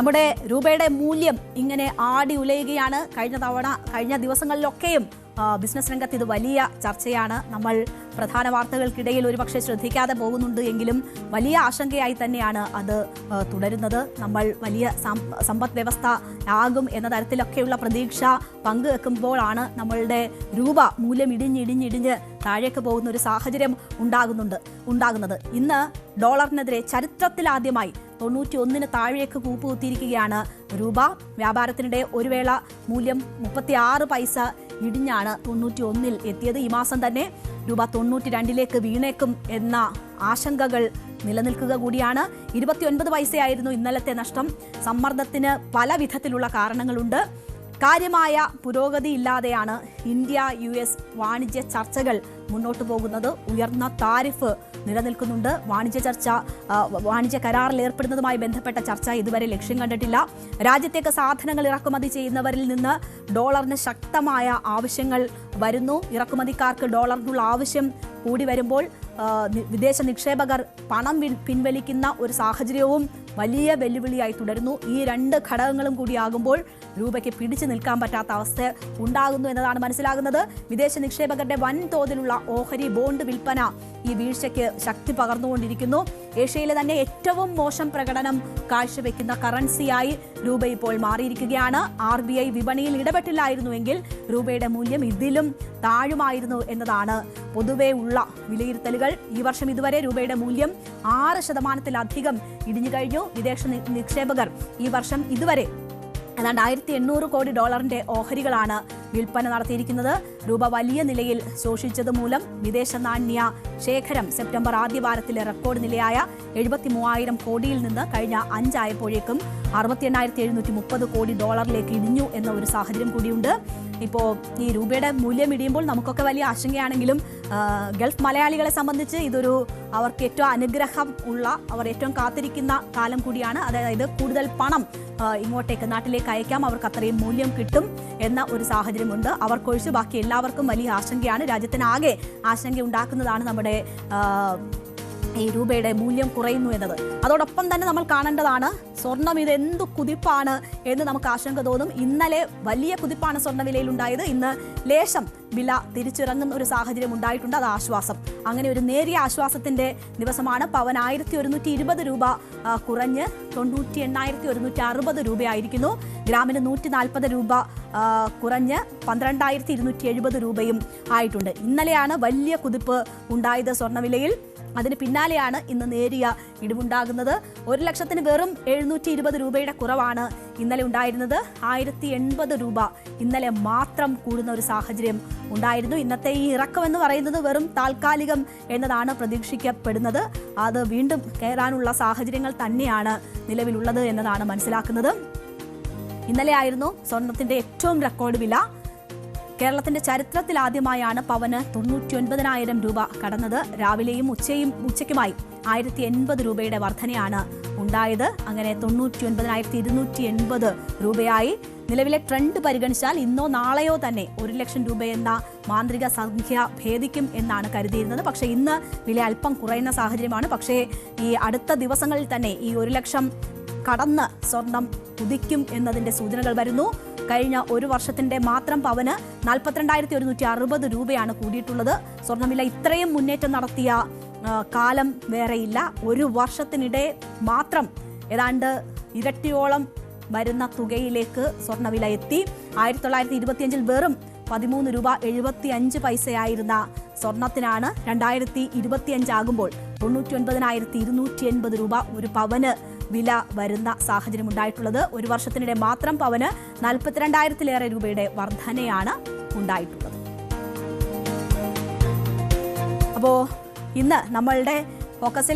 നമ്മുടെ രൂപയുടെ മൂല്യം ഇങ്ങനെ ആടി ഉലയുകയാണ്. കഴിഞ്ഞ ദിവസങ്ങളിലൊക്കെയും ബിസിനസ് രംഗത്ത് ഇത് വലിയ ചർച്ചയാണ്. നമ്മൾ പ്രധാന വാർത്തകൾക്കിടയിൽ ഒരുപക്ഷെ ശ്രദ്ധിക്കാതെ പോകുന്നുണ്ട് എങ്കിലും വലിയ ആശങ്കയായി തന്നെയാണ് അത് തുടരുന്നത്. നമ്മൾ വലിയ സമ്പദ് വ്യവസ്ഥ ആകും എന്ന തരത്തിലൊക്കെയുള്ള പ്രതീക്ഷ പങ്കുവെക്കുമ്പോഴാണ് നമ്മളുടെ രൂപ മൂല്യം ഇടിഞ്ഞിടിഞ്ഞിടിഞ്ഞ് താഴേക്ക് പോകുന്ന ഒരു സാഹചര്യം ഉണ്ടാകുന്നത്. ഇന്ന് ഡോളറിനെതിരെ ചരിത്രത്തിലാദ്യമായി 91 താഴേക്ക് കൂപ്പുകുത്തിയിരിക്കുകയാണ് രൂപ. വ്യാപാരത്തിനിടെ ഒരു വേള മൂല്യം 36 പൈസ ഇടിഞ്ഞാണ് 91 എത്തിയത്. ഈ മാസം തന്നെ രൂപ 92 വീണേക്കും എന്ന ആശങ്കകൾ നിലനിൽക്കുക കൂടിയാണ്. 29 പൈസയായിരുന്നു ഇന്നലത്തെ നഷ്ടം. സമ്മർദ്ദത്തിന് പല വിധത്തിലുള്ള കാരണങ്ങളുണ്ട്. കാര്യമായ പുരോഗതി ഇല്ലാതെയാണ് ഇന്ത്യ US വാണിജ്യ ചർച്ചകൾ മുന്നോട്ട് പോകുന്നത്. ഉയർന്ന താരിഫ് നിലനിൽക്കുന്നുണ്ട്. വാണിജ്യ കരാറിൽ ഏർപ്പെടുന്നതുമായി ബന്ധപ്പെട്ട ചർച്ച ഇതുവരെ ലക്ഷ്യം കണ്ടിട്ടില്ല. രാജ്യത്തേക്ക് സാധനങ്ങൾ ഇറക്കുമതി ചെയ്യുന്നവരിൽ നിന്ന് ഡോളറിന് ശക്തമായ ആവശ്യങ്ങൾ വരുന്നു. ഇറക്കുമതിക്കാർക്ക് ഡോളറിനുള്ള ആവശ്യം കൂടി വരുമ്പോൾ വിദേശ നിക്ഷേപകർ പണം പിൻവലിക്കുന്ന ഒരു സാഹചര്യവും വലിയ വെല്ലുവിളിയായി തുടരുന്നു. ഈ രണ്ട് ഘടകങ്ങളും കൂടിയാകുമ്പോൾ രൂപയ്ക്ക് പിടിച്ചു നിൽക്കാൻ പറ്റാത്ത അവസ്ഥ ഉണ്ടാകുന്നു എന്നതാണ് മനസ്സിലാകുന്നത്. വിദേശ നിക്ഷേപകരുടെ വൻതോതിലുള്ള ഓഹരി ബോണ്ട് വിൽപ്പന ഈ വീഴ്ചയ്ക്ക് ശക്തി പകർന്നുകൊണ്ടിരിക്കുന്നു. ഏഷ്യയിലെ തന്നെ ഏറ്റവും മോശം പ്രകടനം കാഴ്ചവെക്കുന്ന കറൻസിയായി രൂപ ഇപ്പോൾ മാറിയിരിക്കുകയാണ്. RBI വിപണിയിൽ ഇടപെട്ടില്ലായിരുന്നുവെങ്കിൽ രൂപയുടെ മൂല്യം ഇതിലും താഴുമായിരുന്നു എന്നതാണ് പൊതുവെ ഉള്ള വിലയിരുത്തലുകൾ. ഈ വർഷം ഇതുവരെ രൂപയുടെ മൂല്യം 6% ഇടിഞ്ഞു കഴിഞ്ഞു. വിദേശ നിക്ഷേപകർ ഈ വർഷം ഇതുവരെ ഏതാണ്ട് 1800 കോടി ഡോളറിന്റെ ഓഹരികളാണ് വിൽപ്പന നടത്തിയിരിക്കുന്നത്. രൂപ വലിയ നിലയിൽ ശോഷിച്ചത് മൂലം വിദേശ നാണ്യ ശേഖരം സെപ്റ്റംബർ ആദ്യവാരത്തിലെ റെക്കോർഡ് നിലയായ 73,000 കോടിയിൽ നിന്ന് കഴിഞ്ഞ 5 ആയപ്പോഴേക്കും 68,730 കോടി ഡോളറിലേക്ക് ഇടിഞ്ഞു എന്ന ഒരു സാഹചര്യം കൂടിയുണ്ട്. ഇപ്പോൾ ഈ രൂപയുടെ മൂല്യം ഇടിയുമ്പോൾ നമുക്കൊക്കെ വലിയ ആശങ്കയാണെങ്കിലും ഗൾഫ് മലയാളികളെ സംബന്ധിച്ച് ഇതൊരു അവർക്ക് ഏറ്റവും അനുഗ്രഹം ഉള്ള, അവർ ഏറ്റവും കാത്തിരിക്കുന്ന കാലം കൂടിയാണ്. അതായത് കൂടുതൽ പണം ഇങ്ങോട്ടേക്ക് നാട്ടിലേക്ക് അയക്കാം, അവർക്ക് അത്രയും മൂല്യം കിട്ടും എന്ന ഒരു സാഹചര്യമുണ്ട്. അവർക്കൊഴിച്ച് ബാക്കി എല്ലാവർക്കും വലിയ ആശങ്കയാണ്. രാജ്യത്തിനാകെ ആശങ്ക ഉണ്ടാക്കുന്നതാണ് നമ്മുടെ ഈ രൂപയുടെ മൂല്യം കുറയുന്നു എന്നത്. അതോടൊപ്പം തന്നെ നമ്മൾ കാണേണ്ടതാണ് സ്വർണം ഇത് എന്തു കുതിപ്പാണ് എന്ന് നമുക്ക് ആശങ്ക തോന്നും. ഇന്നലെ വലിയ കുതിപ്പാണ് സ്വർണ്ണവിലയിൽ ഉണ്ടായത്. ഇന്ന് ലേശം വില തിരിച്ചിറങ്ങുന്ന ഒരു സാഹചര്യം ഉണ്ടായിട്ടുണ്ട്. അത് ആശ്വാസം. അങ്ങനെ ഒരു നേരിയ ആശ്വാസത്തിന്റെ ദിവസമാണ്. പവൻ 1120 രൂപ കുറഞ്ഞ് 98,160 രൂപയായിരിക്കുന്നു. ഗ്രാമിന് 140 രൂപ കുറഞ്ഞ് 12,270 രൂപയും ആയിട്ടുണ്ട്. ഇന്നലെയാണ് വലിയ കുതിപ്പ് ഉണ്ടായത് സ്വർണ്ണവിലയിൽ. അതിന് പിന്നാലെയാണ് ഇന്ന് നേരിയ ഇടിവുണ്ടാകുന്നത്. 1 ലക്ഷത്തിന് വെറും 720 രൂപയുടെ കുറവാണ് ഇന്നലെ ഉണ്ടായിരുന്നത്. 1080 രൂപ ഇന്നലെ മാത്രം കൂടുന്ന ഒരു സാഹചര്യം ഉണ്ടായിരുന്നു. ഇന്നത്തെ ഈ ഇറക്കം എന്ന് പറയുന്നത് വെറും താൽക്കാലികം എന്നതാണ് പ്രതീക്ഷിക്കപ്പെടുന്നത്. അത് വീണ്ടും കയറാനുള്ള സാഹചര്യങ്ങൾ തന്നെയാണ് നിലവിലുള്ളത് എന്നതാണ് മനസ്സിലാക്കുന്നത്. ഇന്നലെയായിരുന്നു സ്വർണത്തിന്റെ ഏറ്റവും റെക്കോർഡ് വില. കേരളത്തിന്റെ ചരിത്രത്തിൽ ആദ്യമായാണ് പവന് 99,000 രൂപ കടന്നത്. രാവിലെയും ഉച്ചയ്ക്കുമായി 1080 രൂപയുടെ വർധനയാണ് ഉണ്ടായത്. അങ്ങനെ 99,280 രൂപയായി. നിലവിലെ ട്രെൻഡ് പരിഗണിച്ചാൽ ഇന്നോ നാളെയോ തന്നെ 1 ലക്ഷം രൂപയെന്ന മാന്ത്രിക സംഖ്യ ഭേദിക്കും എന്നാണ് കരുതിയിരുന്നത്. പക്ഷേ ഇന്ന് വില അല്പം കുറയുന്ന സാഹചര്യമാണ്. പക്ഷേ ഈ അടുത്ത ദിവസങ്ങളിൽ തന്നെ ഈ 1 ലക്ഷം കടന്ന് സ്വർണം കുതിക്കും എന്നതിന്റെ സൂചനകൾ വരുന്നു. കഴിഞ്ഞ ഒരു വർഷത്തിന്റെ മാത്രം പവന് 42,160 രൂപയാണ് കൂടിയിട്ടുള്ളത്. സ്വർണ്ണവില ഇത്രയും മുന്നേറ്റം നടത്തിയ കാലം വേറെയില്ല. ഒരു വർഷത്തിനിടെ മാത്രം ഏതാണ്ട് ഇരട്ടിയോളം വരുന്ന തുകയിലേക്ക് സ്വർണ്ണവില എത്തി. 1925 വെറും 13 രൂപ 75 പൈസയായിരുന്ന സ്വർണത്തിനാണ് 2025 ആകുമ്പോൾ 99,280 രൂപ ഒരു പവന് വില വരുന്ന സാഹചര്യം ഉണ്ടായിട്ടുള്ളത്. ഒരു വർഷത്തിനിടെ മാത്രം പവന് 42,000-ലേറെ രൂപയുടെ വർധനയാണ് ഉണ്ടായിട്ടുള്ളത്. അപ്പോൾ ഇന്ന് നമ്മളുടെ ഫോക്കസിൽ